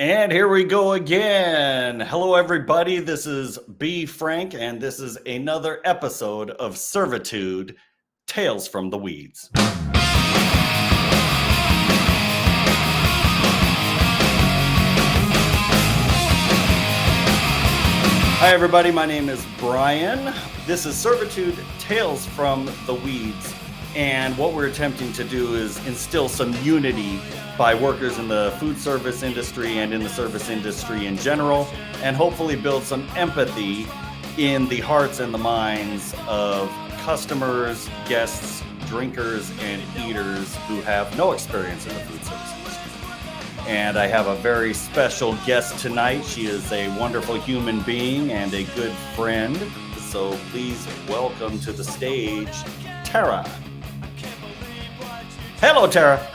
And here we go again. Hello, everybody. This is B. Frank, and this is another episode of Servitude, Tales from the Weeds. Hi, everybody. My name is Brian. This is Servitude, Tales from the Weeds. And what we're attempting to do is instill some unity by workers in the food service industry and in the service industry in general, and hopefully build some empathy in the hearts and the minds of customers, guests, drinkers, and eaters who have no experience in the food service industry. And I have a very special guest tonight. She is a wonderful human being and a good friend. So please welcome to the stage, Tara. Hello, Tara.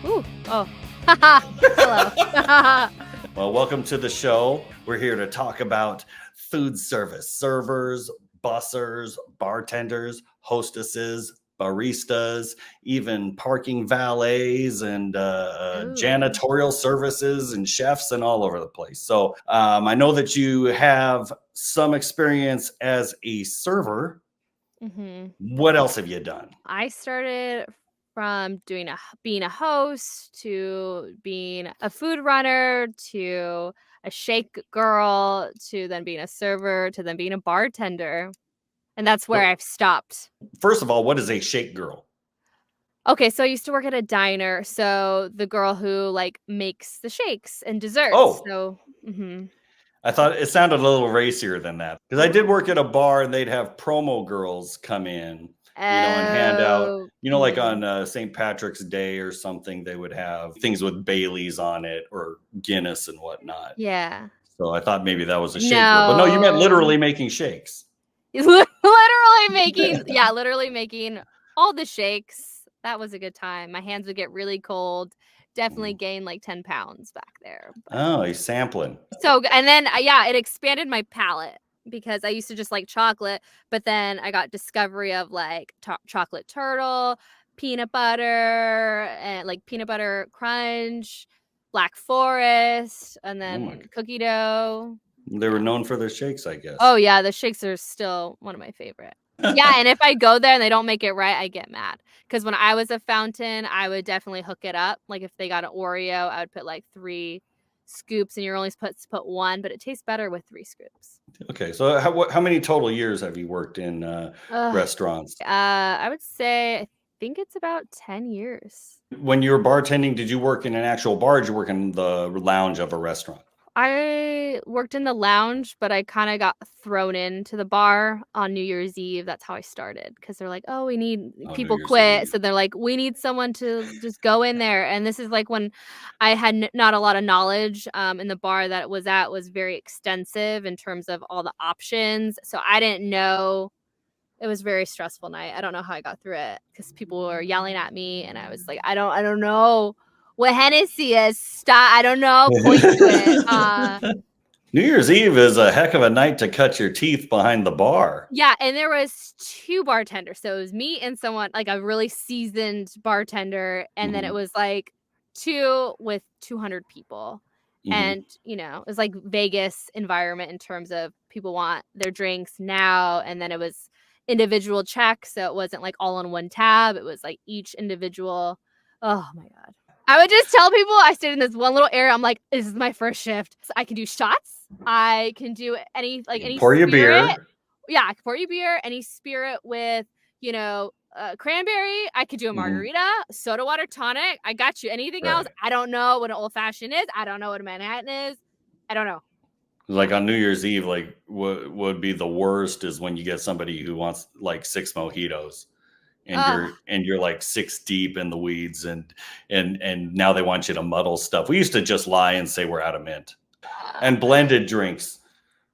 Ooh, oh, hello. Well, welcome to the show. We're here to talk about food service, servers, bussers, bartenders, hostesses, baristas, even parking valets and janitorial services and chefs and all over the place. So I know that you have some experience as a server. Mm-hmm. What else have you done? I started from being a host to being a food runner to a shake girl to then being a server to then being a bartender. And that's where I've stopped. First of all, what is a shake girl? Okay, so I used to work at a diner. So the girl who makes the shakes and desserts. Oh. So, I thought it sounded a little racier than that, because I did work at a bar and they'd have promo girls come in, and hand out, like on St. Patrick's Day or something, they would have things with Baileys on it or Guinness and whatnot. Yeah. So I thought maybe that was a shake girl. But no, you meant literally making shakes. literally making all the shakes. That was a good time. My hands would get really cold. Definitely gained like 10 pounds back there. Oh, he's sampling. So, and then, it expanded my palate because I used to just like chocolate, but then I got discovery of like chocolate turtle, peanut butter, and like peanut butter crunch, Black Forest, and then cookie dough. They were known for their shakes, I guess. Oh, yeah. The shakes are still one of my favorite. Yeah, and if I go there and they don't make it right, I get mad. Because when I was a fountain, I would definitely hook it up. Like if they got an Oreo, I would put like 3 scoops, and you're only supposed to put 1, but it tastes better with 3 scoops. Okay, so how many total years have you worked in restaurants? I would say, I think it's about 10 years. When you were bartending, did you work in an actual bar or did you work in the lounge of a restaurant? I worked in the lounge, but I kind of got thrown into the bar on New Year's Eve. That's how I started, because they're like, oh, we need people quit. So they're like, we need someone to just go in there. And this is like when I had not a lot of knowledge in the bar that it was at was very extensive in terms of all the options. So I didn't know. It was a very stressful night. I don't know how I got through it because people were yelling at me and I was like, I don't know what Hennessy is. Stop. I don't know. Point to it. New Year's Eve is a heck of a night to cut your teeth behind the bar. Yeah, and there was 2 bartenders. So it was me and someone, like a really seasoned bartender, and then it was like 2 with 200 people. And, it was like Vegas environment in terms of people want their drinks now, and then it was individual checks, so it wasn't like all on one tab. It was like each individual. Oh my God. I would just tell people I stayed in this one little area. I'm like, this is my first shift. So I can do shots. I can do any pour you beer. Yeah, I can pour you beer. Any spirit with, cranberry. I could do a margarita, soda water tonic. I got you. Anything else? I don't know what an old fashioned is. I don't know what a Manhattan is. I don't know. Like on New Year's Eve, like what would be the worst is when you get somebody who wants like 6 mojitos. And you're like 6 deep in the weeds, and now they want you to muddle stuff. We used to just lie and say we're out of mint. And blended drinks.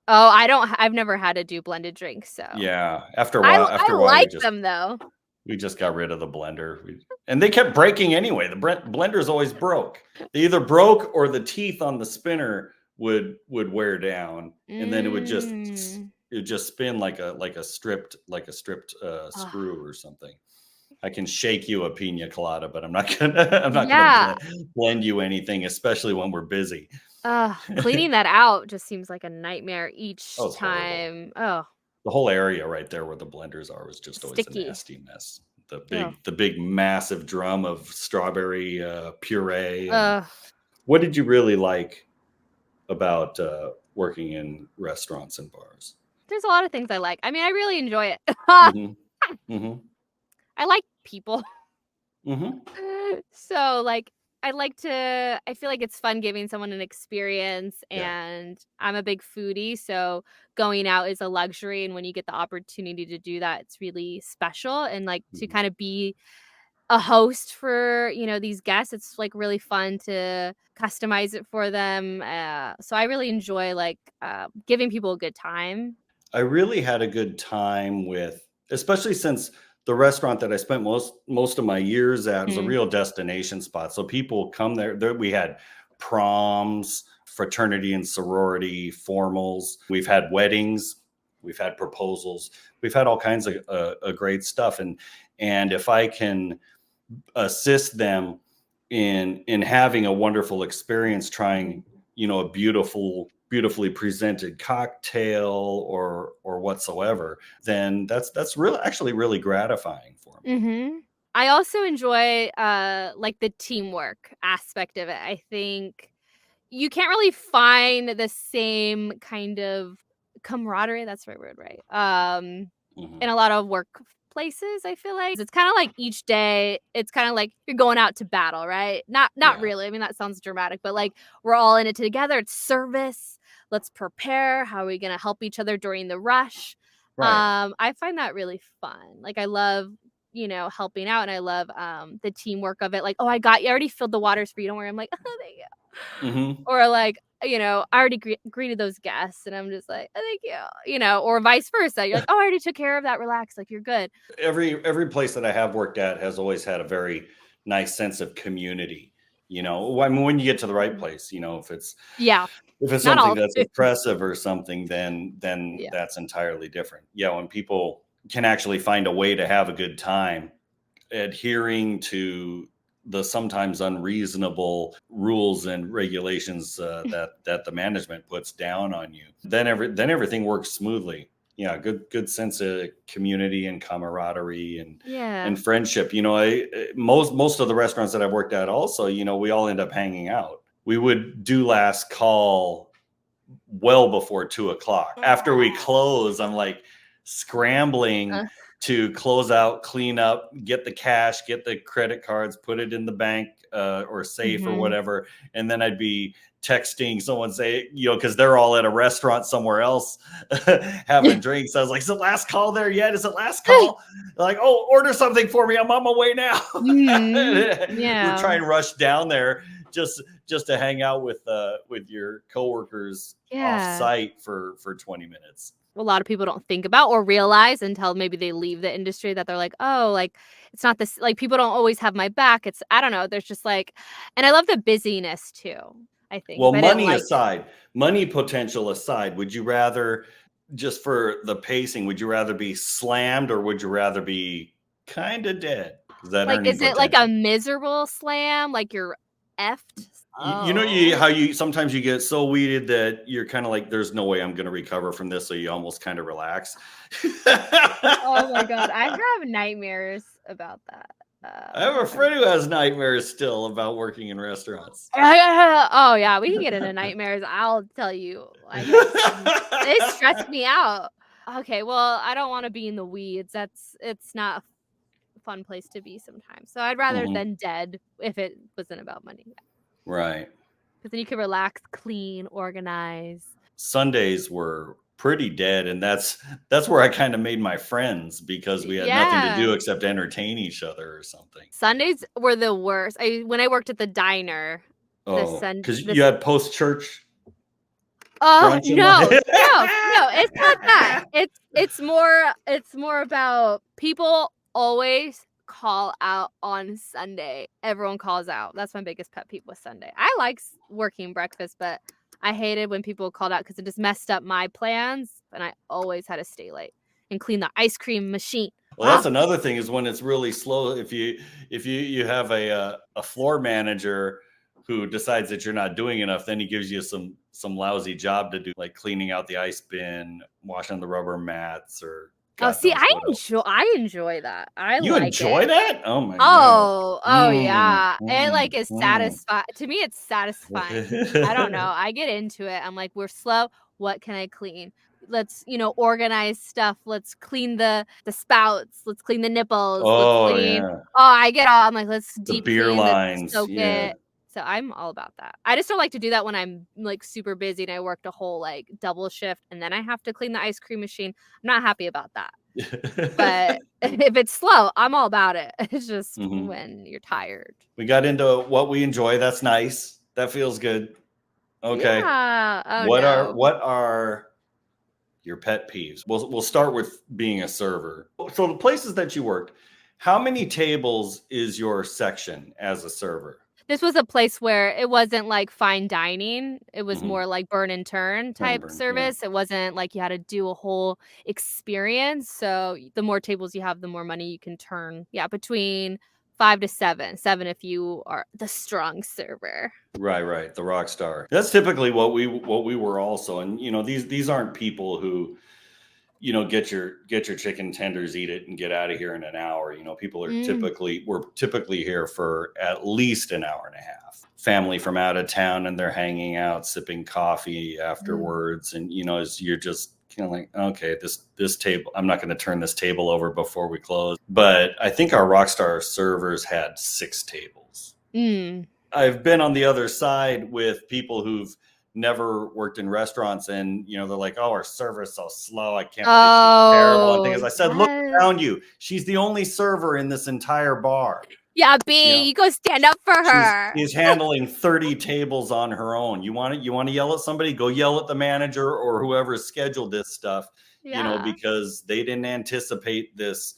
Oh, I've never had to do blended drinks. So yeah, after a while, I like them though. We just got rid of the blender, and they kept breaking anyway. The blender's always broke. They either broke or the teeth on the spinner would wear down, and then it would just spin like a stripped screw or something. I can shake you a pina colada, but I'm not gonna blend you anything, especially when we're busy. Cleaning that out just seems like a nightmare Oh, each it's horrible. time. Oh, The whole area right there where the blenders are was just always a sticky. nasty mess. Oh, The big massive drum of strawberry puree. And ugh. what did you really like about working in restaurants and bars? There's a lot of things I like. I mean, I really enjoy it. Mm-hmm. Mm-hmm. I like people. Mm-hmm. So, like, I feel like it's fun giving someone an experience, Yeah. and I'm a big foodie, so going out is a luxury, and when you get the opportunity to do that, it's really special, and, like, to Mm-hmm. kinda be a host for, these guests, it's, like, really fun to customize it for them, so I really enjoy, like, giving people a good time. I really had a good time with, especially since the restaurant that I spent most of my years at was a Mhm. real destination spot. So people come there. We had proms, fraternity and sorority, formals. We've had weddings. We've had proposals. We've had all kinds of great stuff. And if I can assist them in having a wonderful experience, trying, a beautifully presented cocktail or whatsoever, then that's really actually really gratifying for me. Mhm. I also enjoy, like, the teamwork aspect of it. I think you can't really find the same kind of camaraderie, that's the right word, right? Hmm. In a lot of workplaces, I feel like. It's kinda like each day, it's kinda like you're going out to battle, right? Not Yeah. really, I mean, that sounds dramatic, but, like, we're all in it together, it's service, let's prepare, how are we gonna help each other during the rush? Right. I find that really fun. Like, I love, helping out, and I love, the teamwork of it, like, "Oh, I already filled the waters for you, don't worry." I'm like, "Oh, thank you." Hmm. Or like, I already greeted those guests, and I'm just like, "Oh, thank you," or vice versa. You're like, "Oh, I already took care of that, relax, like, you're good." Every place that I have worked at has always had a very nice sense of community. I mean, when you get to the right Mhm. place, Yeah, if it's not something all. that's oppressive or something, then Yeah. that's entirely different. Yeah, when people can actually find a way to have a good time, adhering to the sometimes unreasonable rules and regulations that the management puts down on you, then everything works smoothly. Yeah, good sense of community and camaraderie Yeah. and friendship. Most of the restaurants that I've worked at also, we all end up hanging out. We would do last call well before 2 o'clock. After we close, I'm like scrambling Uh, to close out, clean up, get the cash, get the credit cards, put it in the bank or safe or mhm. whatever. And then I'd be texting someone, say, because they're all at a restaurant somewhere else having drinks. I was like, is it last call there yet? Is it last call? They're like, oh, order something for me. I'm on my way now. Mhm. We're Yeah. trying to rush down there just to hang out with your coworkers off Yeah. site for 20 minutes. A lot of people don't think about or realize until maybe they leave the industry that they're like, "Oh, like, it's not this like, people don't always have my back." It's I don't know, there's just, like and I love the busyness too, I think. Well, If I didn't like money potential aside, would you rather, just for the pacing, would you rather be slammed or would you rather be kind of dead? Is that like, earning is it like a potential? miserable slam? Like you're effed? How Oh. you sometimes you get so weeded that you're kind of like, there's no way I'm going to recover from this. So you almost kind of relax. Oh my god, I have nightmares about that. I have a I'm friend who has nightmares still about working in restaurants. Oh, yeah, we can get into nightmares, I'll tell you, like, they stress me out. Okay, well, I don't wanna be in the weeds, it's not a fun place to be sometimes, so I'd rather Mhm. than dead if it wasn't about money, yeah, Right. 'cause then you can relax, clean, organize. Sundays were pretty dead, and that's where I kind of made my friends because we had nothing to Yeah. do except entertain each other or something. Sundays were the worst. When I worked at the diner, Oh, because you this had post church oh, brunch in no, the. no, it's not that. It's more about people always call out on Sunday. Everyone calls out. That's my biggest pet peeve with Sunday. I like working breakfast, but I hated when people called out because it just messed up my plans, and I always had to stay late and clean the ice cream machine. Well, that's Ah, another thing, is when it's really slow. If you have a floor manager who decides that you're not doing enough, then he gives you some lousy job to do, like cleaning out the ice bin, washing the rubber mats, or Oh, God see, knows what else. I enjoy that. I You like enjoy it. that? Oh my God. Oh, yeah. It, like, is Mm. to me, it's satisfying. I don't know, I get into it. I'm like, "We're slow, what can I clean? Let's, organize stuff. Let's clean the spouts. Let's clean the nipples. Let's Oh clean." yeah. Oh, I get all I'm like, "Let's The deep beer clean, let's lines. soak Yeah. it." So I'm all about that. I just don't like to do that when I'm, like, super busy and I worked a whole, like, double shift, and then I have to clean the ice cream machine. I'm not happy about that. But if it's slow, I'm all about it. It's just Mhm. when you're tired. We got into what we enjoy. That's nice. That feels good. Okay. Yeah. Oh, What are no. what are your pet peeves? We'll start with being a server. So the places that you worked, how many tables is your section as a server? This was a place where it wasn't like fine dining. It was Mhm. more like burn and turn Turn and type burn. Yeah. service. It wasn't like you had to do a whole experience. So the more tables you have, the more money you can turn. Yeah, between 5 to 7. 7 if you are the strong server. Right, right. The rock star. That's typically what we were also. And these aren't people who, get your chicken tenders, eat it, and get out of here in an hour. People are Mm, we're typically here for at least an hour and a half. Family from out of town, and they're hanging out, sipping coffee mm, afterwards. And as you're just kind of like, okay, this table, I'm not going to turn this table over before we close. But I think our Rockstar servers had 6 tables. mm. I've been on the other side with people who've never worked in restaurants, and they're like, "Oh, our server's so slow. I can't believe she's terrible." And Oh, things. I said, "Look yes. around you. She's the only server in this entire bar. Yeah, You B, know, you go stand up for her. she's handling 30 tables on her own. You want to yell at somebody? Go yell at the manager or whoever scheduled this stuff. Yeah. Because they didn't anticipate this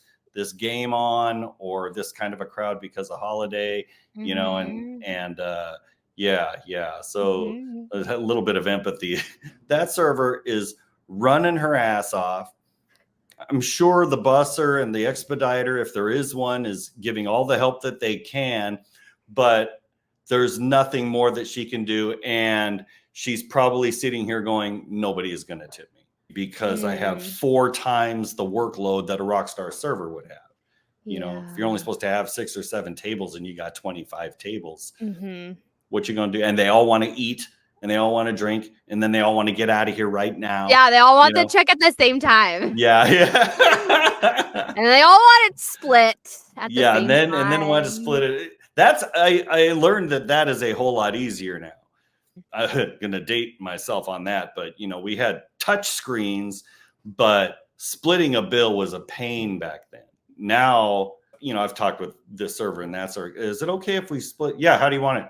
game on, or this kind of a crowd because of holiday. And Mhm. yeah. So Mhm. a little bit of empathy. That server is running her ass off. I'm sure the busser and the expediter, if there is one, is giving all the help that they can, but there's nothing more that she can do. And she's probably sitting here going, nobody is going to tip me because I have Mm. 4 times the workload that a Rockstar server would have. If you're only Yeah. supposed to have 6 or 7 tables and you got 25 tables, Mhm. what you going to do? And they all want to eat, and they all want to drink, and then they all want to get out of here right now. Yeah, they all You want the know, check at the same time. yeah, yeah. And they all want it split at the Yeah, and same then want to time. split it. That's I learned that is a whole lot easier now. I'm gonna date myself on that, but we had touch screens, but splitting a bill was a pain back then. Now, I've talked with this server and that server. Is it okay if we split? Yeah, how do you want it?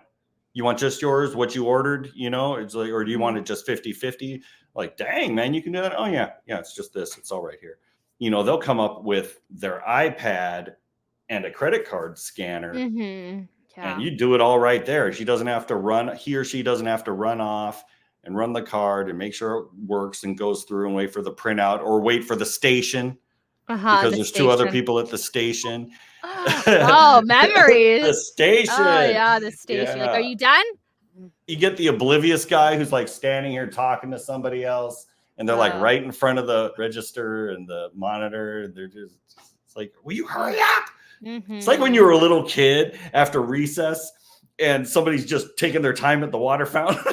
You want just yours, what you ordered, it's like, or do you want Mhm. it just 50-50? Like, dang, man, you can do that. Oh yeah, it's just this. It's all right here. They'll come up with their iPad and a credit card scanner, Mhm. and Yeah. you do it all right there. He or she doesn't have to run off and run the card and make sure it works and goes through and wait for the printout or wait for the station Uh-huh, because the there's 2 other station. people at the station. Oh, The memories. Oh, station. yeah, the station. Like, "Are Yeah. you done?" You get the oblivious guy who's like standing here talking to somebody else, and they're like Uh, right in front of the register and the monitor. They're just, it's like, will you hurry up? It's like when you mhm. were a little kid after recess and somebody's just taking their time at the water fountain.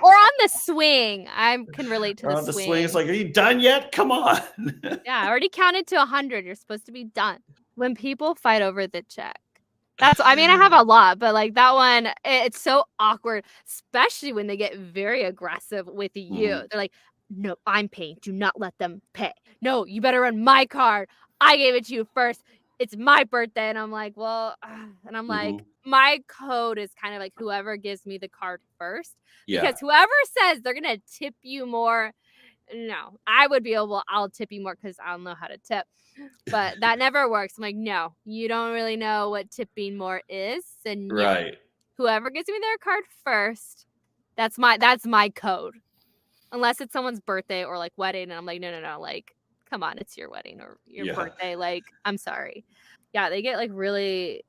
Or on the swing. I can relate to Or the on the swing, it's swing. like, are you done yet? Come on. Yeah, I already counted to 100. You're supposed to be done. When people fight over the check. I mean, I have a lot, but, like, that one, it's so awkward, especially when they get very aggressive with you. Mhm. They're like, "No, I'm paying. Do not let them pay. No, you better run my card. I gave it to you first. It's my birthday." And I'm like, "Well," and I'm like, Mhm. my code is kind of like whoever gives me the card first, Yeah. because whoever says they're gonna tip you more, no, I would be able I'll tip you more because 'cause I'll know how to tip. But that never works. I'm like, "No, you don't really know what tipping more is, so no. Right. Whoever gives me their card first, that's my code." Unless it's someone's birthday or, like, wedding, and I'm like, "No, no, no, like, come on, it's your wedding or your Yeah. birthday, like, I'm sorry." Yeah, they get, like, really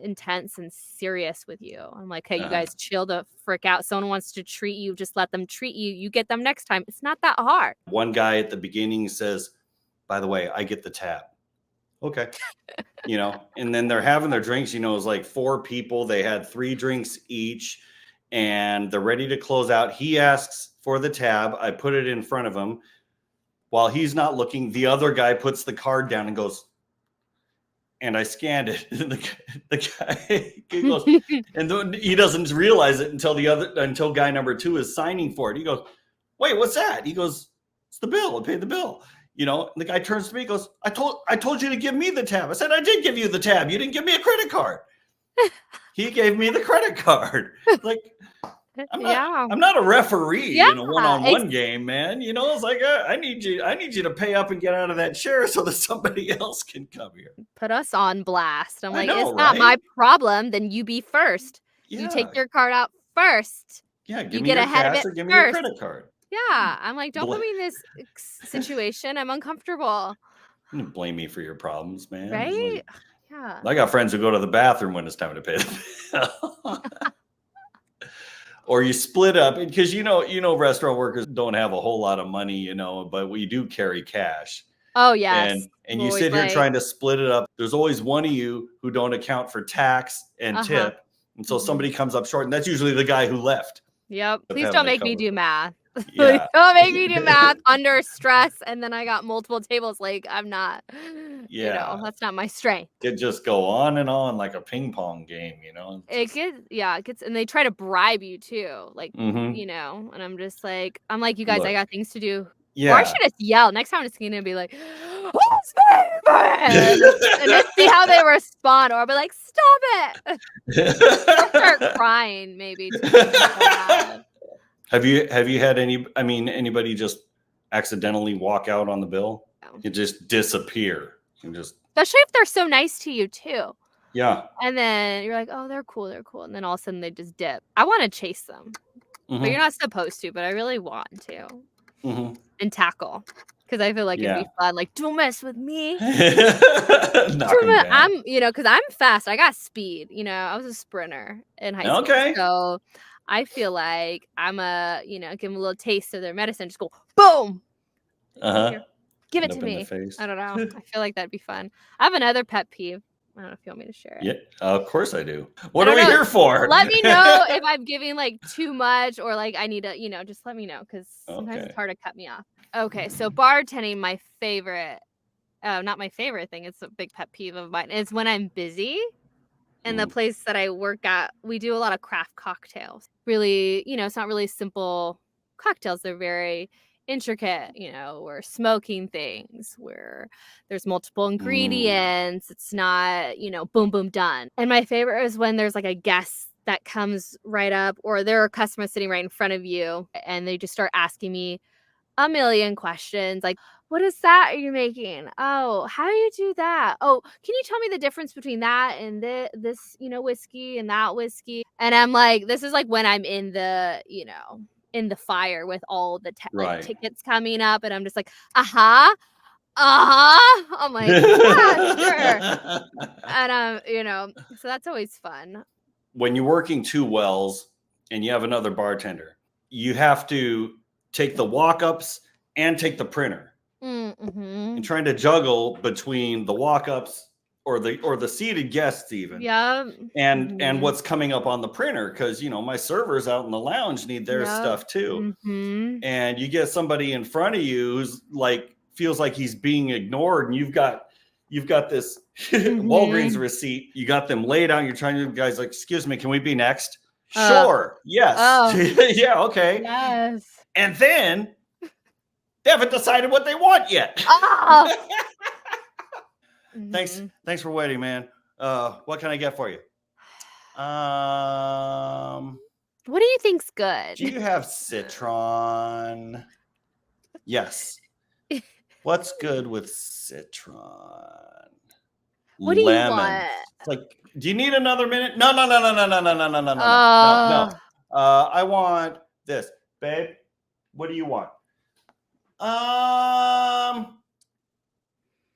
intense and serious with you. I'm like, hey, you guys chill the frick out. Someone wants to treat you, just let them treat you. You get them next time. It's not that hard. One guy at the beginning says, by the way, I get the tab. Okay. And then they're having their drinks, it was like 4 people. They had 3 drinks each and they're ready to close out. He asks for the tab. I put it in front of him. While he's not looking, the other guy puts the card down and goes, and I scanned it. And the guy he goes, and then he doesn't realize it until guy number 2 is signing for it. He goes, wait, what's that? He goes, it's the bill. I paid the bill. And the guy turns to me and goes, I told you to give me the tab. I said, I did give you the tab. You didn't give me a credit card. He gave me the credit card. Like, I'm not a referee in a one-on-one game, man. It's like, I need you to pay up and get out of that chair so that somebody else can come here. Put us on blast. I'm like, it's not my problem. Then you be first. Yeah. You take your card out first. Yeah, give me your cash or give me your credit card. Yeah, I'm like, don't put me in this situation. I'm uncomfortable. You don't blame me for your problems, man. Right? Like, yeah. I got friends who go to the bathroom when it's time to pay the bill. Or you split up, because restaurant workers don't have a whole lot of money, but we do carry cash. Oh yes. And you sit here trying to split it up. There's always one of you who don't account for tax and tip, and so somebody comes up short, and that's usually the guy who left. Yep. Please don't make me do math. Yeah. Don't make me do math under stress, and then I got multiple tables. Like, I'm not. Yeah. That's not my strength. It just go on and on like a ping pong game, It gets, and they try to bribe you too, like, and I'm like, you guys, look, I got things to do. Yeah. Or I should just yell. Next time I'm just gonna be like, who's favorite? And just see how they respond, or I'll be like, stop it. I'll start crying, maybe. Have you had anybody just accidentally walk out on the bill? No. You just disappear. Especially if they're so nice to you too. Yeah. And then you're like, oh, they're cool. And then all of a sudden they just dip. I want to chase them. But you're not supposed to, but I really want to. And tackle. Because I feel like it'd be fun. Like, don't mess with me. I'm, because I'm fast. I got speed. I was a sprinter in high school. Okay. So I feel like I'm give them a little taste of their medicine. Just go, boom. Here, give it to me. I don't know. I feel like that'd be fun. I have another pet peeve. I don't know if you want me to share it. Yeah, of course I do. What are we here for? Let me know if I'm giving like too much, or like I need to, just let me know, because sometimes it's hard to cut me off. Okay, so bartending, my favorite, not my favorite thing, it's a big pet peeve of mine, is when I'm busy. And the place that I work at, we do a lot of craft cocktails. Really, it's not really simple cocktails. They're very intricate. We're smoking things where there's multiple ingredients. It's not, boom, boom, done. And my favorite is when there's like a guest that comes right up, or there are customers sitting right in front of you, and they just start asking me a million questions. Like, what is that are you making? Oh, how do you do that? Oh, can you tell me the difference between that and this, whiskey and that whiskey? And I'm like, this is like when I'm in the, in the fire with all the tickets coming up, and I'm just like, I'm like, yeah, sure. And so that's always fun. When you're working 2 wells and you have another bartender, you have to take the walk-ups and take the printer. And trying to juggle between the walk-ups or the seated guests even. Yeah. And what's coming up on the printer, because my servers out in the lounge need their stuff too. And you get somebody in front of you who's like feels like he's being ignored, and you've got this Walgreens receipt, you got them laid out, you're trying to, guys like, excuse me, can we be next? Sure. Yes. Yeah, okay. Yes. And then they haven't decided what they want yet. Thanks for waiting, man. What can I get for you? What do you think's good? Do you have citron? Yes. What's good with citron? What do you want? It's like, do you need another minute? No. No. I want this, babe. What do you want?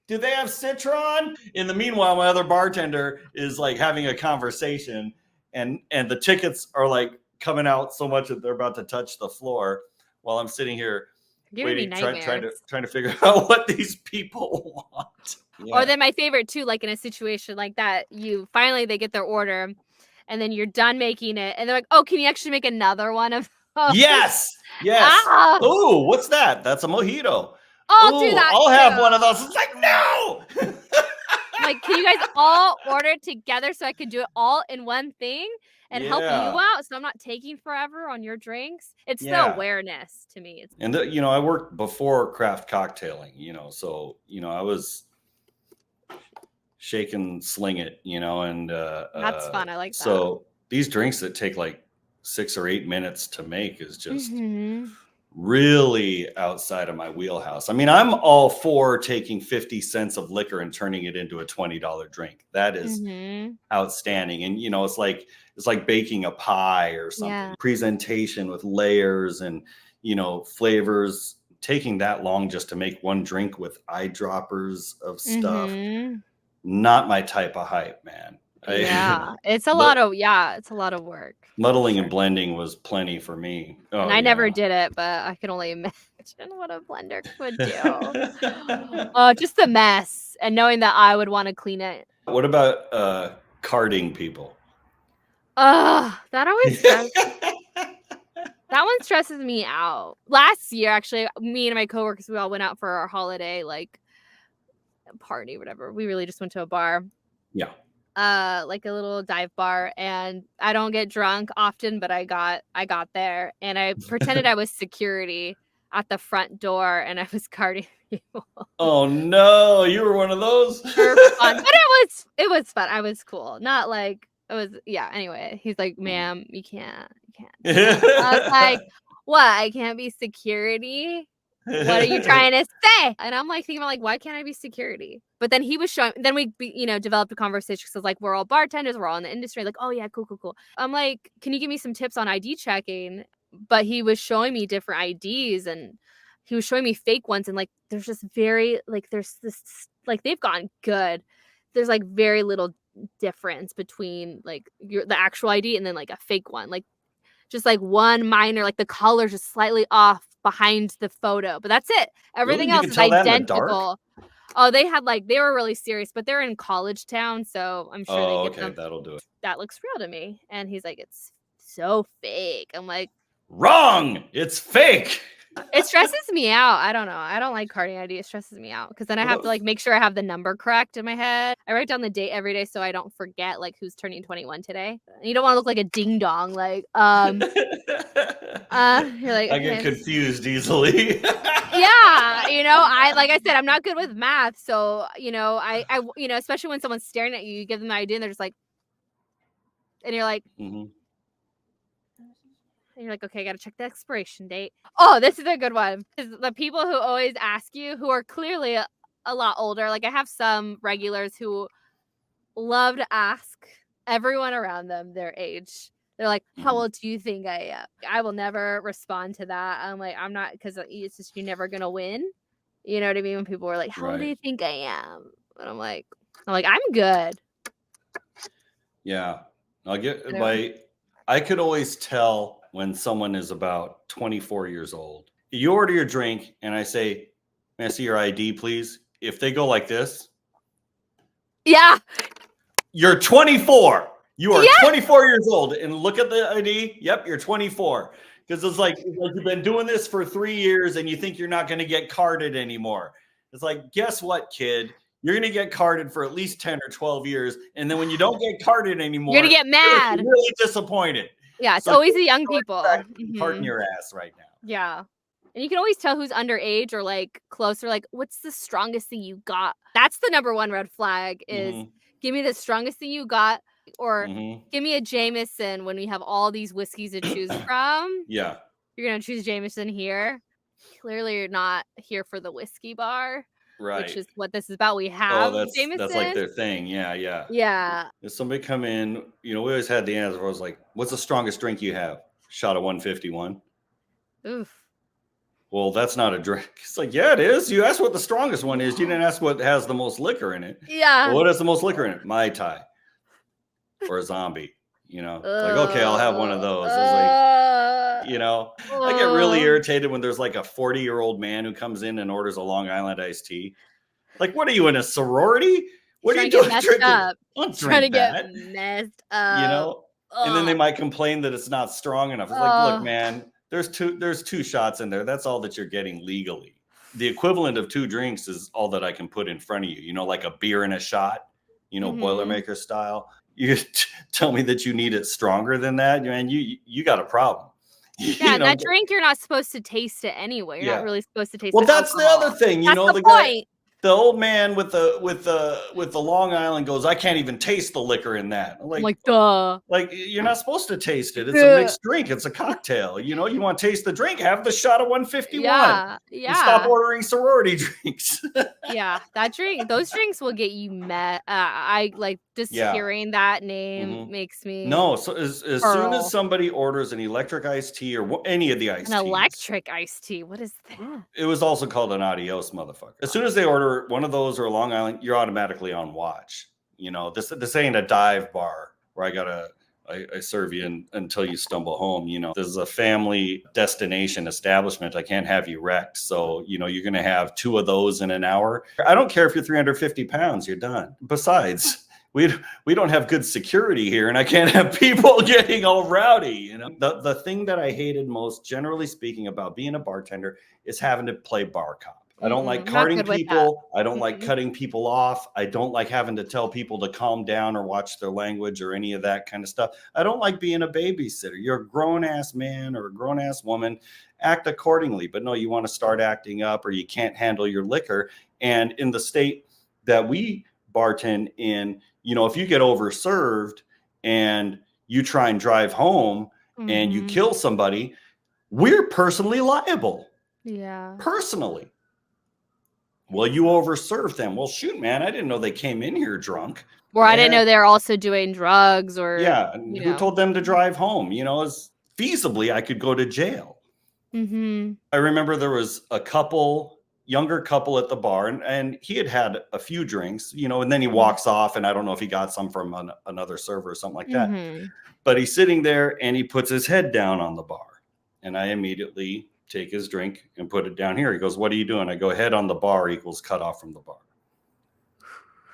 Do they have Citron? In the meanwhile, my other bartender is like having a conversation, and the tickets are like coming out so much that they're about to touch the floor while I'm sitting here Giving me waiting, nightmares. trying to figure out what these people want. Or then my favorite too, like in a situation like that, they get their order, and then you're done making it, and they're like, "Oh, can you actually make another one of those?" Yes. Ah! Oh, what's that? That's a mojito. I'll do Oh, that I'll have one of too. those. It's like, no. Like, can you guys all order together so I can do it all in one thing and help you out so I'm not taking forever on your drinks? It's the awareness to me. And I worked before craft cocktailing, so I was shake and sling it, and That's fun. I like that. So these drinks that take like 6 or 8 minutes to make is just really outside of my wheelhouse. I mean, I'm all for taking 50 cents of liquor and turning it into a $20 drink. That is outstanding. And it's like baking a pie or something. Yeah. Presentation with layers and flavors. Taking that long just to make one drink with eyedroppers of stuff. Not my type of hype, man. Yeah, it's a lot of work. Muddling and blending was plenty for me. Oh, and I never did it, but I can only imagine what a blender would do. Just the mess, and knowing that I would want to clean it. What about carding people? That always that one stresses me out. Last year, actually, me and my coworkers, we all went out for our holiday, like, party, whatever. We really just went to a bar. Yeah. Like a little dive bar, and I don't get drunk often, but I got there, and I pretended I was security at the front door, and I was carding people. Oh no, you were one of those. For fun, but it was fun. I was cool. Not like it was. Yeah. Anyway, he's like, "Ma'am, you can't." I was like, "What? I can't be security? What are you trying to say?" And I'm like thinking, like, why can't I be security? But then he was showing. Then we, developed a conversation because like we're all bartenders, we're all in the industry. Like, oh yeah, cool. I'm like, can you give me some tips on ID checking? But he was showing me different IDs, and he was showing me fake ones, and like there's just very like there's this like they've gotten good. There's like very little difference between like the actual ID and then like a fake one. Like just like one minor, like the color's just slightly off behind the photo, but that's it. Everything else is identical. Oh, they were really serious, but they're in college town, so I'm sure they get them. That'll do it. That looks real to me. And he's like, it's so fake. I'm like, wrong. It's fake. It stresses me out. I don't know. I don't like carding ID. It stresses me out because then I have to like make sure I have the number correct in my head. I write down the date every day so I don't forget like who's turning 21 today. And you don't want to look like a ding dong. Like, you're like, I get confused easily. Yeah, like I said, I'm not good with math, so I especially when someone's staring at you, you give them the idea, and they're just like, and you're like. And you're like, okay, I got to check the expiration date. Oh, this is a good one. The people who always ask you, who are clearly a lot older. Like I have some regulars who love to ask everyone around them their age. They're like, how old do you think I am? I will never respond to that. I'm like, I'm not, because it's just, you're never going to win. You know what I mean? When people are like, how old do you think I am? And I'm like, I'm good. Yeah. I could always tell when someone is about 24 years old. You order your drink and I say, may I see your ID, please? If they go like this. Yeah. You're 24. You are 24 years old and look at the ID. Yep, you're 24. Because it's like you've been doing this for 3 years and you think you're not going to get carded anymore. It's like, guess what, kid? You're going to get carded for at least 10 or 12 years. And then when you don't get carded anymore, you're going to get mad. You're really disappointed. Yeah, it's always the young people. Carding your ass right now. Yeah. And you can always tell who's underage or like closer. Like, what's the strongest thing you got? That's the number one red flag is give me the strongest thing you got, or give me a Jameson when we have all these whiskeys to choose from. Yeah. You're going to choose Jameson here. Clearly, you're not here for the whiskey bar. Right. Which is what this is about. We have Jameson. That's like their thing. Yeah. Yeah. If somebody come in, we always had the answer. I was like, what's the strongest drink you have? Shot of 151. Oof. well, that's not a drink. It's like, yeah, it is. You asked what the strongest one is. You didn't ask what has the most liquor in it. Yeah. Well, what has the most liquor in it? Mai Tai or a zombie. It's like, okay, I'll have one of those. I was like, I get really irritated when there's like a 40-year-old man who comes in and orders a Long Island iced tea. Like, what are you in a sorority? What are you doing drinking? Don't drink that. Get messed up. And then they might complain that it's not strong enough. It's like, look, man, there's two shots in there. That's all that you're getting legally. The equivalent of 2 drinks is all that I can put in front of you. Like a beer and a shot, Boilermaker style. You tell me that you need it stronger than that, man, you got a problem. Yeah, that drink, you're not supposed to taste it anyway. You're not really supposed to taste it. Well, that's alcohol. The other thing, that's the guy, the old man with the Long Island goes, I can't even taste the liquor in that. I'm like, duh. Like, you're not supposed to taste it. It's a mixed drink. It's a cocktail. You want to taste the drink, have the shot of 151. Yeah. And stop ordering sorority drinks. Yeah, those drinks will get you met. I like just hearing that name makes me. No, so as soon as somebody orders an electric iced tea or any of the iced teas. An electric iced tea. What is that? It was also called an adios, motherfucker. As soon as they order one of those or a Long Island, you're automatically on watch. This ain't a dive bar where I serve you until you stumble home. This is a family destination establishment. I can't have you wrecked. So, you're going to have 2 of those in an hour. I don't care if you're 350 pounds, you're done. Besides, we don't have good security here, and I can't have people getting all rowdy. The thing that I hated most, generally speaking, about being a bartender is having to play bar cop. I don't like carding people. I don't like cutting people off. I don't like having to tell people to calm down or watch their language or any of that kind of stuff. I don't like being a babysitter. You're a grown-ass man or a grown-ass woman. Act accordingly. But no, you want to start acting up or you can't handle your liquor. And in the state that we bartend in, if you get overserved and you try and drive home and you kill somebody, we're personally liable. Yeah. Personally. Well, you overserved them. Well, shoot, man, I didn't know they came in here drunk. Or I didn't know they're also doing drugs or. Yeah. Who told them to drive home? As feasibly, I could go to jail. Mm-hmm. I remember there was a younger couple at the bar, and he had a few drinks, and then he walks off, and I don't know if he got some from another server or something like that. But he's sitting there and he puts his head down on the bar, and I immediately take his drink and put it down here. He goes, what are you doing? I go, head on the bar equals cut off from the bar.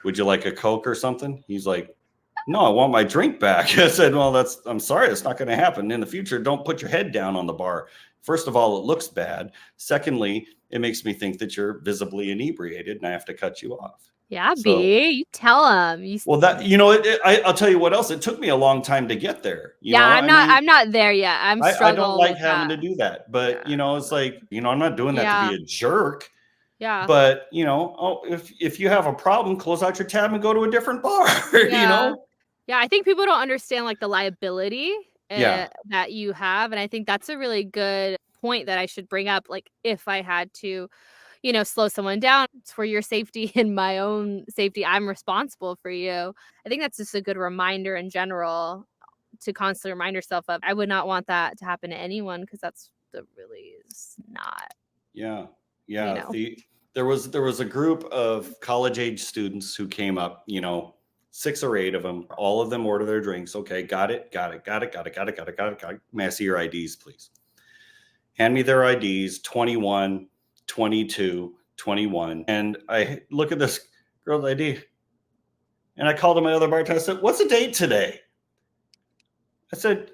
Would you like a Coke or something? He's like, no, I want my drink back. I said, well, I'm sorry, it's not going to happen. In the future, don't put your head down on the bar. First of all, it looks bad. Secondly, it makes me think that you're visibly inebriated and I have to cut you off. Yeah, B, you tell him. Well, that I'll tell you what else. It took me a long time to get there. I'm not there yet. I'm struggling. I don't like having to do that, but it's like I'm not doing that to be a jerk. Yeah. But if you have a problem, close out your tab and go to a different bar. Yeah, I think people don't understand like the liability that you have, and I think that's a really good point that I should bring up. Like if I had to. Slow someone down. It's for your safety and my own safety. I'm responsible for you. I think that's just a good reminder in general to constantly remind yourself of. I would not want that to happen to anyone because that's really is not. Yeah. There was a group of college age students who came up. 6 or 8 of them. All of them order their drinks. Okay, got it. May I see your IDs, please? Hand me their IDs. 21. 22, 21. And I look at this girl's ID and I called my other bartender. I said, what's the date today? I said,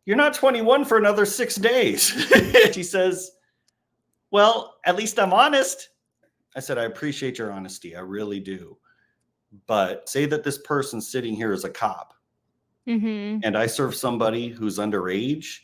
you're not 21 for another 6 days. She says, well, at least I'm honest. I said, I appreciate your honesty. I really do. But say that this person sitting here is a cop and I serve somebody who's underage,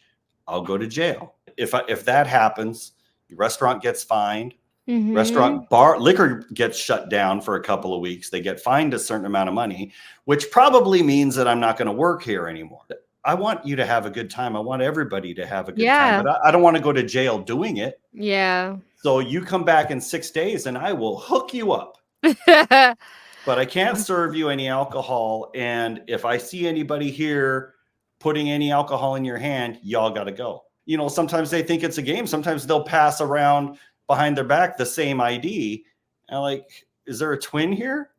I'll go to jail. If that happens, the restaurant gets fined. Restaurant bar liquor gets shut down for a couple of weeks. They get fined a certain amount of money, which probably means that I'm not going to work here anymore. I want you to have a good time. I want everybody to have a good time, but I don't want to go to jail doing it. Yeah. So you come back in 6 days and I will hook you up. But I can't serve you any alcohol. And if I see anybody here putting any alcohol in your hand, y'all got to go. sometimes they think it's a game. Sometimes they'll pass around behind their back the same ID. And like, is there a twin here?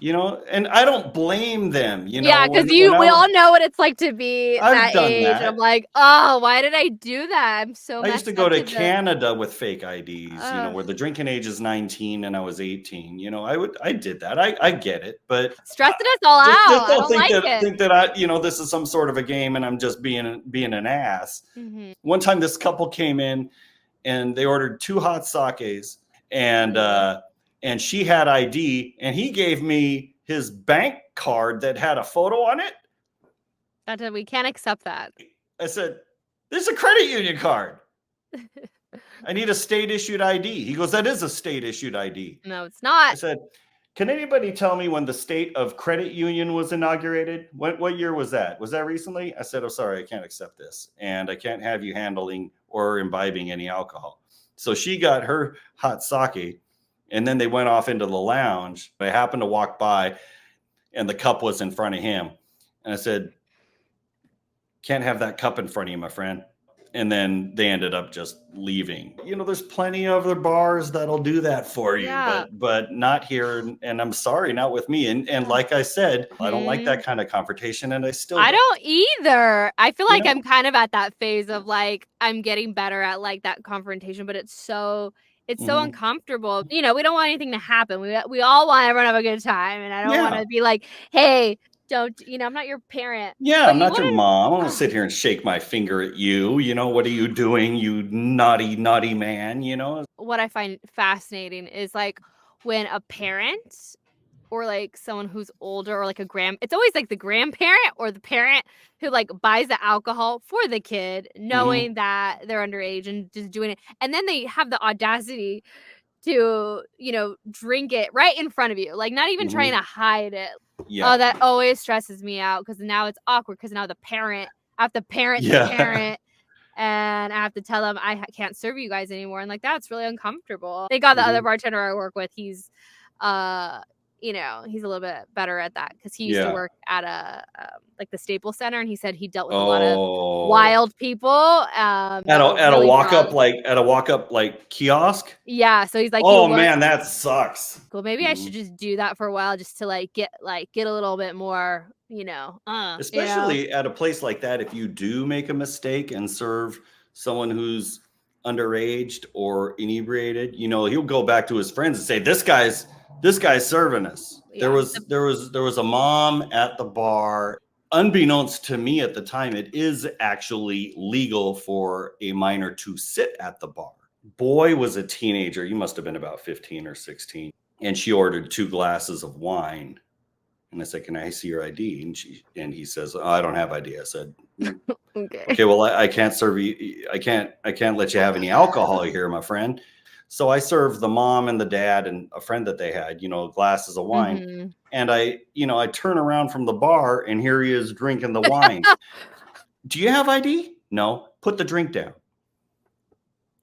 And I don't blame them. Yeah, because we all know what it's like to be that age. And I'm like, oh, why did I do that? I'm so I used to go to Canada with fake IDs, where the drinking age is 19 and I was 18. I did that. I get it, but stressing us all out. Just don't think that I, this is some sort of a game and I'm just being an ass. Mm-hmm. One time this couple came in and they ordered 2 hot sakes and she had ID and he gave me his bank card that had a photo on it. We can't accept that. I said, "This is a credit union card. I need a state issued ID." He goes, "That is a state issued ID." No, it's not. I said, "Can anybody tell me when the state of credit union was inaugurated? What year was that? Was that recently?" I said, "Oh, sorry, I can't accept this. And I can't have you handling or imbibing any alcohol." So she got her hot sake. And then they went off into the lounge. I happened to walk by and the cup was in front of him. And I said, "Can't have that cup in front of you, my friend." And then they ended up just leaving. There's plenty of other bars that'll do that for you, but not here. And I'm sorry, not with me. And like I said, I don't like that kind of confrontation. And I don't either. I feel like I'm kind of at that phase of like, I'm getting better at like that confrontation, but it's so uncomfortable. We don't want anything to happen. We all want everyone to have a good time. And I don't want to be like, hey, don't, I'm not your parent. Yeah, I'm not your mom. I don't want to sit here and shake my finger at you. What are you doing, you naughty, naughty man? What I find fascinating is like when a parent or like someone who's older or like it's always like the grandparent or the parent who like buys the alcohol for the kid, knowing that they're underage and just doing it. And then they have the audacity to, drink it right in front of you, like not even trying to hide it. Yeah. Oh, that always stresses me out because now it's awkward because now I have to parent the parent and I have to tell them I can't serve you guys anymore. And like, that's really uncomfortable. Thank God the other bartender I work with, he's he's a little bit better at that because he used to work at a like the Staples Center, and he said he dealt with a lot of wild people. At a walk up kiosk. Yeah, so he's like, "Oh man, that sucks." Well, maybe I should just do that for a while, just to get a little bit more, especially at a place like that. If you do make a mistake and serve someone who's underaged or inebriated, he'll go back to his friends and say, this guy's serving us. Yeah. There was a mom at the bar. Unbeknownst to me at the time, it is actually legal for a minor to sit at the bar. Boy was a teenager. He must have been about 15 or 16. And she ordered 2 glasses of wine. And I said, "Can I see your ID?" And he says, "Oh, I don't have ID." I said, Okay, well, I can't serve you. I can't let you have any alcohol here, my friend. So I served the mom and the dad and a friend that they had, glasses of wine. And I turn around from the bar and here he is drinking the wine. "Do you have ID?" "No." "Put the drink down."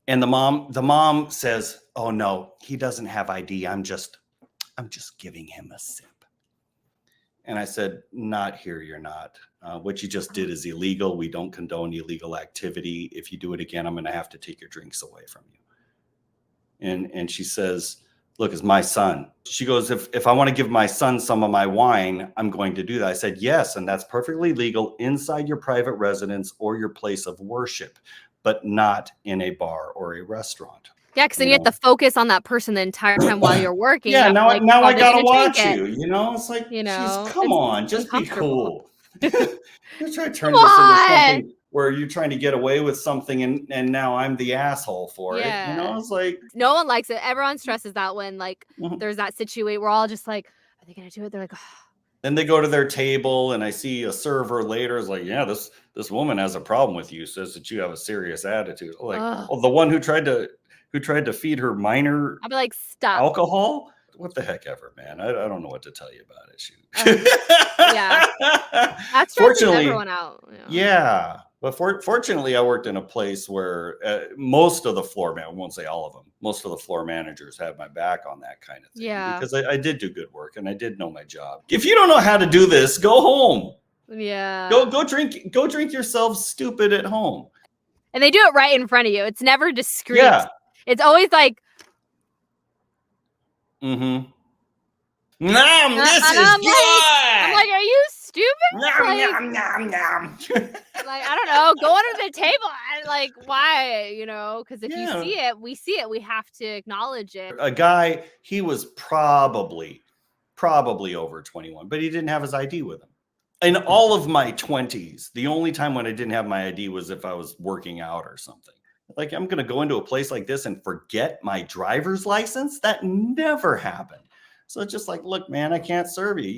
And the mom says, "Oh no, he doesn't have ID. I'm just giving him a sip." And I said, "Not here, you're not. What you just did is illegal. We don't condone illegal activity. If you do it again, I'm going to have to take your drinks away from you." And she says, "Look, it's my son." She goes, if I want to give my son some of my wine, I'm going to do that." I said, "Yes, and that's perfectly legal inside your private residence or your place of worship, but not in a bar or a restaurant." Yeah, because then you have to focus on that person the entire time while you're working. Yeah, now I gotta watch you. It's like, come on, just be cool. You're trying to turn this into something where you're trying to get away with something, and now I'm the asshole for it. It's like, no one likes it. Everyone stresses that when there's that situation. We're all just like, are they gonna do it? They're like, oh. Then they go to their table, and I see a server later is like, "Yeah, this woman has a problem with you. Says that you have a serious attitude." Like, the one who tried to feed her minor, I'll be like, "Stop alcohol." What the heck ever, man. I don't know what to tell you about it. Shoot. Yeah. That stresses everyone out. Yeah. But fortunately, I worked in a place where most of the floor, I won't say all of them, most of the floor managers had my back on that kind of thing. Yeah. Because I did do good work and I did know my job. If you don't know how to do this, go home. Yeah. Go drink yourself stupid at home. And they do it right in front of you. It's never discreet. Yeah. It's always like, Mm-hmm. Nom, this and is I'm like, good. are you stupid? Nom, Like, nom, nom, nom. like, I don't know, go under the table. And like, why? Because if you Yeah. see it, we see it. We have to acknowledge it. A guy, he was probably over 21, but he didn't have his ID with him. In all of my 20s, the only time when I didn't have my ID was if I was working out or something. Like, I'm going to go into a place like this and forget my driver's license? That never happened. So it's just like, look, man, I can't serve you.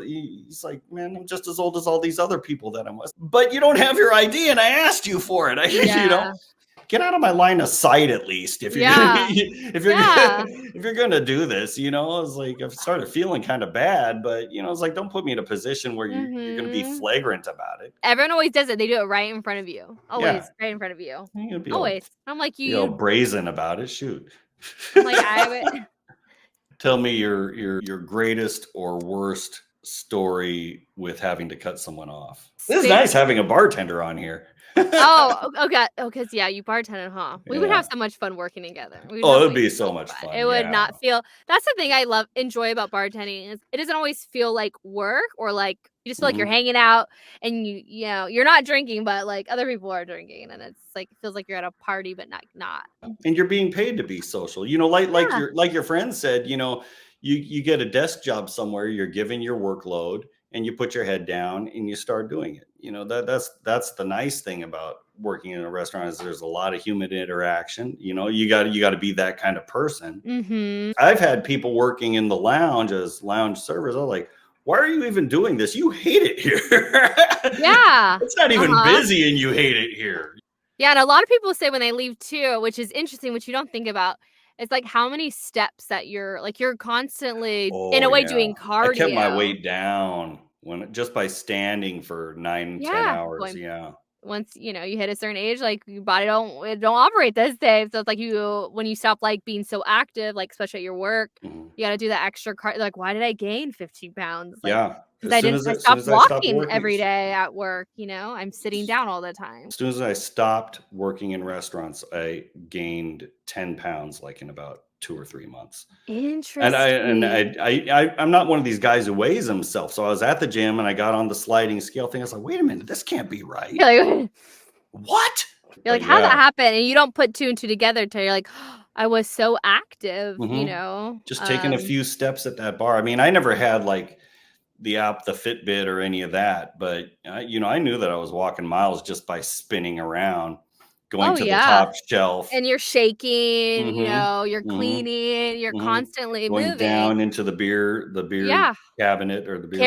He's like, man, I'm just as old as all these other people that I'm with. But you don't have your ID, and I asked you for it. Yeah. Get out of my line of sight at least if you're Yeah. if you're gonna do this. It's like I've started feeling kind of bad, but it's like, don't put me in a position where you're gonna be flagrant about it. Everyone always does it. They do it right in front of you. Always right in front of you. You're gonna be Always. I'm like, all brazen about it. Shoot. I'm like, I would. Tell me your greatest or worst story with having to cut someone off. This is nice having a bartender on here. Oh, okay. Oh, because you bartended, huh? We would have so much fun working together. It would be so much fun. It would not feel. That's the thing I enjoy about bartending is it doesn't always feel like work or like you just feel like you're hanging out and you're not drinking, but like other people are drinking, and it's like it feels like you're at a party, but not. And you're being paid to be social. Like your friend said, you get a desk job somewhere, you're given your workload, and you put your head down and you start doing it. That's the nice thing about working in a restaurant is there's a lot of human interaction. You got to be that kind of person. I've had people working in the lounge as lounge servers. I'm like, why are you even doing this? You hate it here. Yeah. It's not even busy and you hate it here. Yeah, and a lot of people say when they leave too, which is interesting, which you don't think about. It's like how many steps that you're constantly in a way doing cardio. I kept my weight down just by standing for 9-10 hours. Once you hit a certain age, like your body don't operate this day. So it's like when you stop like being so active, like especially at your work, you got to do that extra like, why did I gain 15 pounds? Like, because I stopped walking every day at work. I'm sitting down all the time. As soon as I stopped working in restaurants, I gained 10 pounds like in about 2 or 3 months. Interesting. And I'm not one of these guys who weighs himself. So I was at the gym and I got on the sliding scale thing. I was like, wait a minute, this can't be right. What? You're like, how'd that happen? And you don't put 2 and 2 together until you're like, oh, I was so active, Just taking a few steps at that bar. I mean, I never had like the Fitbit or any of that, but I knew that I was walking miles just by spinning around, going to the top shelf. And you're shaking, you're cleaning, you're constantly going moving down into the beer cabinet or the beer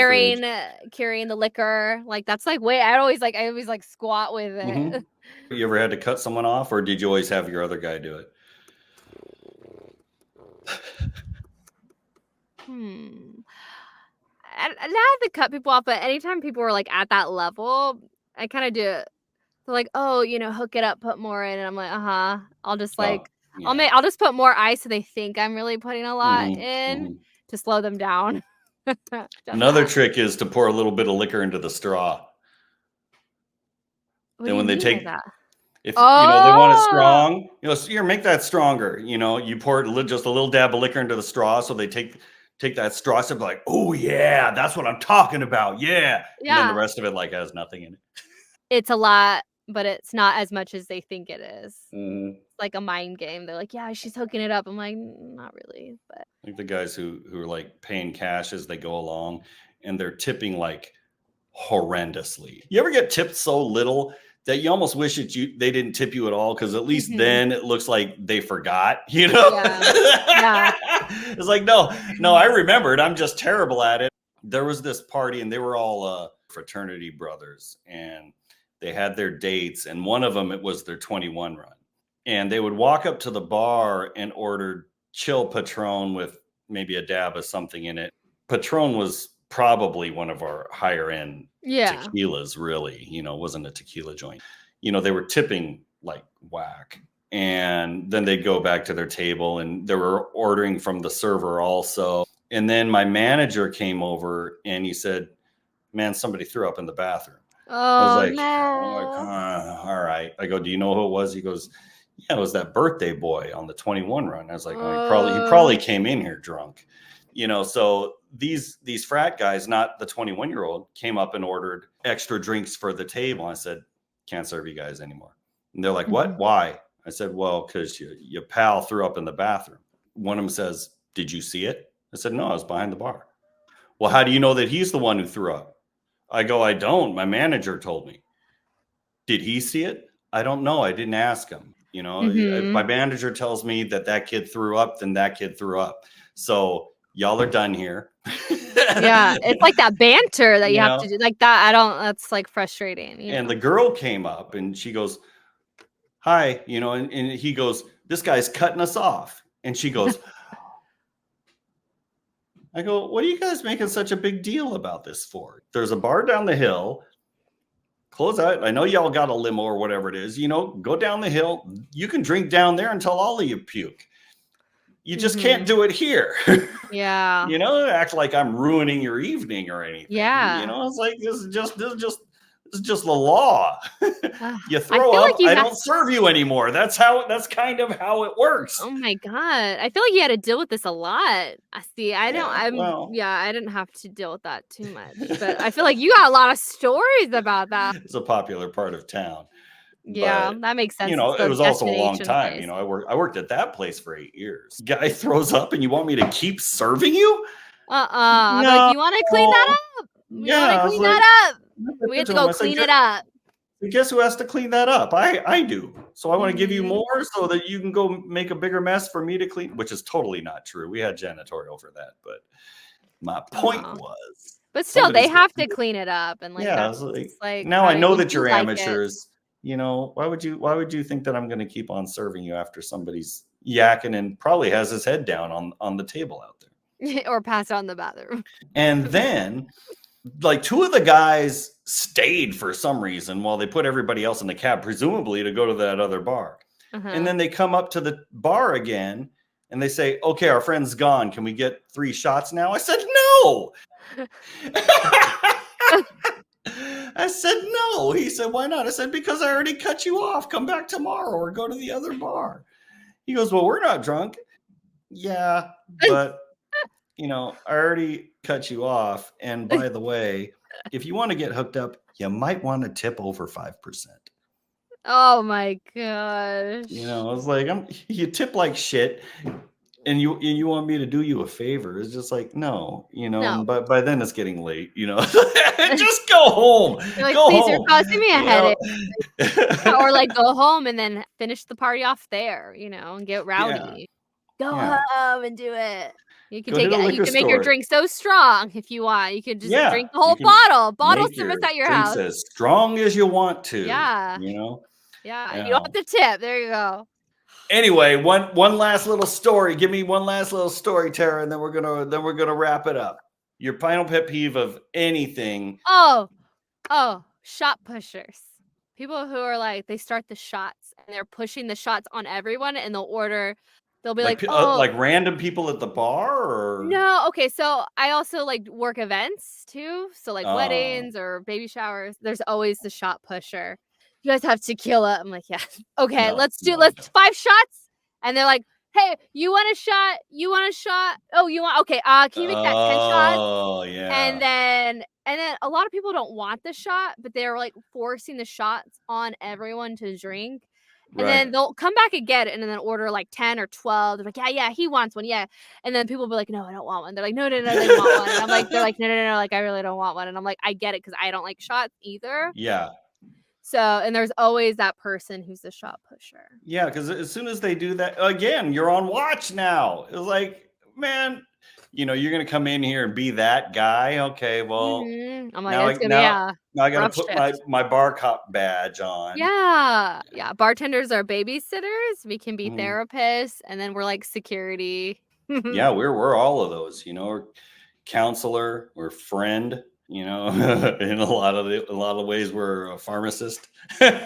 carrying the liquor. Like that's like I always like squat with it. You ever had to cut someone off, or did you always have your other guy do it? I have to cut people off, but anytime people were like at that level, I kind of do it. So like, oh, hook it up, put more in, and I'm like, I'll just like, I'll just put more ice so they think I'm really putting a lot in to slow them down. Another trick is to pour a little bit of liquor into the straw. Then when they take that? If they want it strong, here, make that stronger. You pour just a little dab of liquor into the straw, so they take that straw and be like, oh yeah, that's what I'm talking about. Yeah. And then the rest of it like has nothing in it. It's a lot, but it's not as much as they think it is. It's like a mind game. They're like, yeah, she's hooking it up. I'm like, not really. But like the guys who are like paying cash as they go along, and they're tipping like horrendously. You ever get tipped so little that you almost wish that they didn't tip you at all, because at least then it looks like they forgot, Yeah. It's like, no, I remembered. I'm just terrible at it. There was this party, and they were all fraternity brothers, and they had their dates, and one of them, it was their 21 run. And they would walk up to the bar and order chill Patron with maybe a dab of something in it. Patron was probably one of our higher end tequilas, really. It wasn't a tequila joint. They were tipping like whack. And then they'd go back to their table, and they were ordering from the server also. And then my manager came over and he said, man, somebody threw up in the bathroom. I was Oh, like, no. all right. I go, do you know who it was? He goes, yeah, it was that birthday boy on the 21 run. I was like, oh, he probably came in here drunk, so these frat guys, not the 21-year-old, came up and ordered extra drinks for the table. I said, can't serve you guys anymore. And they're like, what? Why? I said, well, because your pal threw up in the bathroom. One of them says, did you see it? I said, no, I was behind the bar. Well, how do you know that he's the one who threw up? I go, I don't. My manager told me. Did he see it? I don't know. I didn't ask him. If my manager tells me that kid threw up, then that kid threw up. So y'all are done here. Yeah, it's like that banter that you have to do like that. That's like frustrating. And the girl came up and she goes, hi, and he goes, this guy's cutting us off. And she goes, I go, what are you guys making such a big deal about this for? There's a bar down the hill. Close out. I know y'all got a limo or whatever it is, go down the hill. You can drink down there until all of you puke. You just can't do it here. Yeah. Act like I'm ruining your evening or anything. Yeah. It's like this is just the law. You throw like up, I don't serve you anymore. That's kind of how it works. Oh my God. I feel like you had to deal with this a lot. I see. I didn't have to deal with that too much. But I feel like you got a lot of stories about that. It's a popular part of town. Yeah, but, that makes sense. It was also a long time. Place. I worked at that place for 8 years. Guy throws up and you want me to keep serving you? No. I'm like, you want to clean that up? Yeah. We have to go clean it up. Guess who has to clean that up? I do. So I want to give you more so that you can go make a bigger mess for me to clean, which is totally not true. We had janitorial for that, but my point was. But still, they have to clean it up, and like, yeah, like now I know that you're amateurs. Why would you think that I'm going to keep on serving you after somebody's yakking and probably has his head down on the table out there, or pass out in the bathroom? And then. Like 2 of the guys stayed for some reason while they put everybody else in the cab, presumably to go to that other bar. And then they come up to the bar again and they say, okay, our friend's gone. Can we get 3 shots now? I said, no. I said, no. He said, why not? I said, because I already cut you off. Come back tomorrow or go to the other bar. He goes, well, we're not drunk. Yeah, but I already cut you off. And by the way, if you want to get hooked up, you might want to tip over 5%. Oh my gosh. I was like, you tip like shit and you want me to do you a favor. It's just like, no. But by then it's getting late, just go home. You're like, go please, home. You're causing me a headache. Or like go home and then finish the party off there, and get rowdy. Yeah. Go home and do it. You can you can make your drink so strong if you want. You could just drink the whole bottle. Bottle service at your house. As strong as you want to. Yeah. Yeah. You don't have to tip. There you go. Anyway, one last little story. Give me one last little story, Tara, and then we're gonna wrap it up. Your final pet peeve of anything. Oh, shot pushers. People who are like, they start the shots and they're pushing the shots on everyone and they'll be like like random people at the bar or no. Okay. So I also like work events too. So like weddings or baby showers, there's always the shot pusher. You guys have tequila. I'm like, yeah. Okay, let's 5 shots. And they're like, hey, you want a shot? You want a shot? Oh, you want, okay. Can you make that 10 shots? Oh, yeah. And then a lot of people don't want the shot, but they're like forcing the shots on everyone to drink. And then they'll come back again and then order like 10 or 12. They're like, yeah, he wants one. Yeah. And then people will be like, no, I don't want one. They're like, no, they want one. And I'm like, they're like, no, like, I really don't want one. And I'm like, I get it because I don't like shots either. Yeah. So, and there's always that person who's the shot pusher. Yeah, because as soon as they do that, again, you're on watch now. It's like, man, you're going to come in here and be that guy. Okay, well, I'm like, now I got to put my bar cop badge on. Yeah. Bartenders are babysitters. We can be therapists, and then we're like security. Yeah, we're all of those. We're counselor, we're friend. In a lot of ways, we're a pharmacist. Trying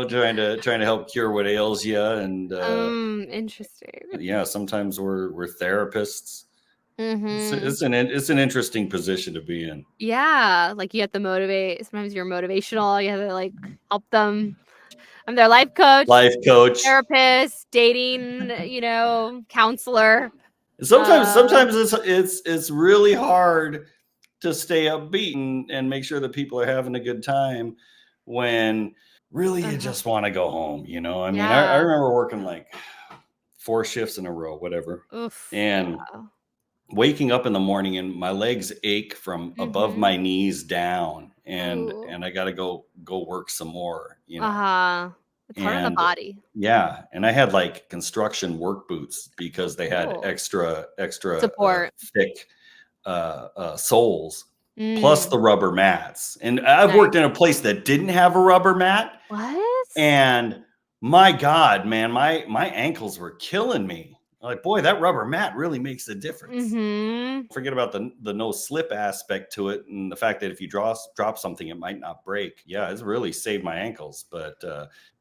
to help cure what ails you, and interesting. Yeah, sometimes we're therapists. It's an interesting position to be in. Yeah, like, you have to motivate. Sometimes you're motivational, you have to, like, help them. I'm their life coach, Life coach. therapist, dating, counselor. Uh Sometimes it's really hard to stay upbeat and make sure that people are having a good time when really you Uh-huh. just want to go home. I mean, I Yeah. remember working like 4 shifts in a row, whatever, Oof, and yeah. waking up in the morning and my legs ache from above Mhm. my knees down, and Ooh. I got to go work some more. Uh-huh. It's hard on the And body. yeah, and I had like construction work boots Oh, because they had cool. extra Support. thick soles, plus Mm, the rubber mats. And I've nice. worked in a place that didn't have a rubber mat, What? and my God, man, my ankles were killing me. Like, boy, that rubber mat really makes a difference. Mhm. Forget about the no slip aspect to it, and the fact that if you drop something, it might not break. Yeah, it's really saved my ankles. But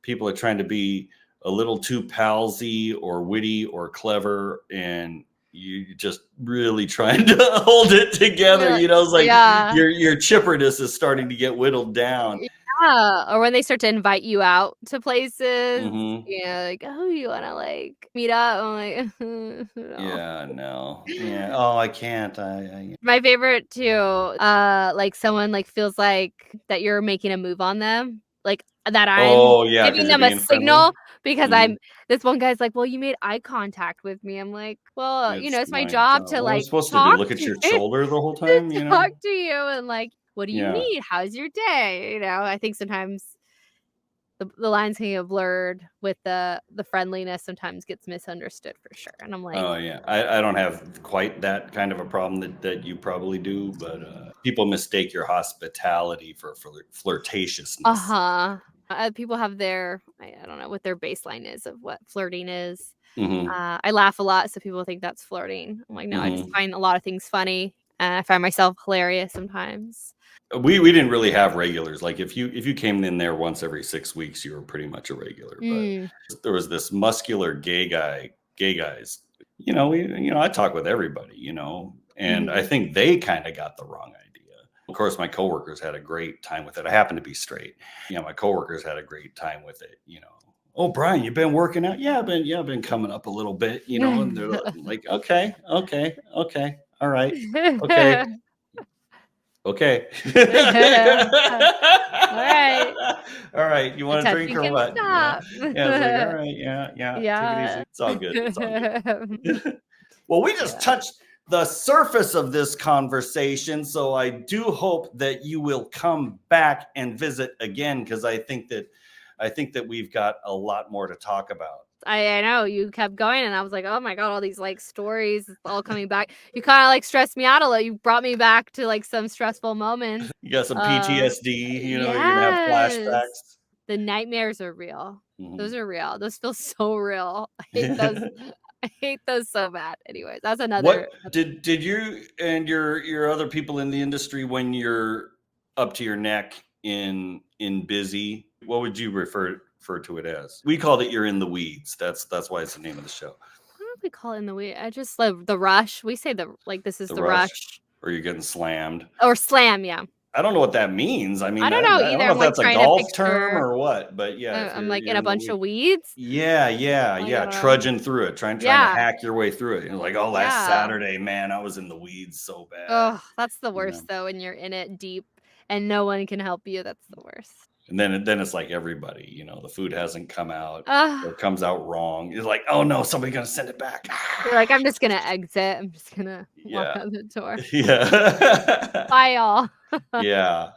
people are trying to be a little too palsy or witty or clever, and you just really trying to hold it together. Really It's like yeah. your chipperness is starting to get whittled down. Yeah, or when they start to invite you out to places, Hmm. like, "Oh, you wanna, like, meet up?" I'm like, "No." Yeah, no, yeah. Oh, I can't. My favorite too, like, someone, like, feels like that you're making a move on them, like, that I'm Oh, yeah, giving because you're them a being friendly. signal because Hmm. I'm this one guy's like, "Well, you made eye contact with me." I'm like, "Well, It's it's my my job job. to, What am I like, supposed to do? talk Look at to your you shoulder the whole to time? talk to you and, like, what do you Yeah. need? How's your day?" I think sometimes the lines can get blurred with the friendliness sometimes gets misunderstood for sure, and I'm like Oh, yeah. I don't have quite that kind of a problem that you probably do, but people mistake your hospitality for flirtatiousness. uh-huh. People have their I don't know what their baseline is of what flirting is. Hmm. I laugh a lot, so people think that's flirting. I'm like, "No, I just Hmm. find a lot of things funny, and I find myself hilarious sometimes." We didn't really have regulars. Like if you came in there once every 6 weeks, you were pretty much a regular. But Mm, there was this muscular gay guys. I talk with everybody, and I mhm. think they kind of got the wrong idea. Of course, my coworkers had a great time with it. I happen to be straight. My coworkers had a great time with it. Oh, Brian, you've been working out? I've been coming up a little bit, and they're like, okay, okay, okay, all right, okay. Okay. Alright. All right. You The want a drink touching or can what? Yeah. stop. Yeah. It's like, all right. Yeah. Yeah. Take it easy. Yeah. It's all good. It's all good. Well, we just Yeah. touched the surface of this conversation. So I do hope that you will come back and visit again because I think that we've got a lot more to talk about. I know, you kept going, and I was like, "Oh my god, all these, like, stories, it's all coming back." You kinda, like, stressed me out a little, you brought me back to, like, some stressful moments. You got some Uh PTSD, you're gonna have Yes. flashbacks. The nightmares are real. Those Mhm. are real. Those feel so real. I hate those. I hate those so bad. Anyways, that's What another did you and your other people in the industry, when you're up to your neck in busy, what would you refer to it as? We called it "You're in the weeds." That's why it's the name of the show. what do we call it in the week? I just love the rush. We say this is The the rush, rush. or you're getting slammed. Or slam, yeah. I don't know what that means. I I mean, don't I know don't either. know I'm, if like, that's a trying to golf term picture or what, but yeah, if I'm, you're like, in you're a in the bunch weeds. of weeds. Yeah, yeah, Like, I yeah. don't know. Trudging through it, trying to Yeah. hack your way through it. Like, oh, last Yeah. Saturday, man, I was in the weeds so bad. Oh, that's the You know. worst though when you're in it deep and no one can help you. That's the worst. And then it's like everybody, the food hasn't come out Ugh. or comes out wrong. It's like, oh no, somebody's gonna send it back. You're like, "I'm just gonna exit. I'm just gonna walk Yeah. out the door. Yeah. Bye, y'all." Yeah.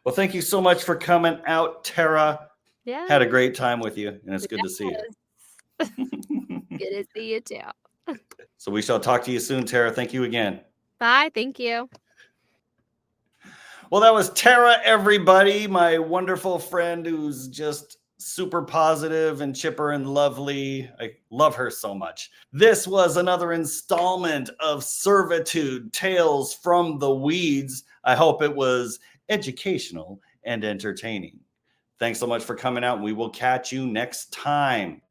Well, thank you so much for coming out, Tara. Had a Yeah. great time with you, and it's good to see Yes. you. Good to see you too. So we shall talk to you soon, Tara. Thank you again. Bye, thank you. Well, that was Tara, everybody, my wonderful friend who's just super positive and chipper and lovely. I love her so much. This was another installment of Servitude Tales from the Weeds. I hope it was educational and entertaining. Thanks so much for coming out, and we will catch you next time.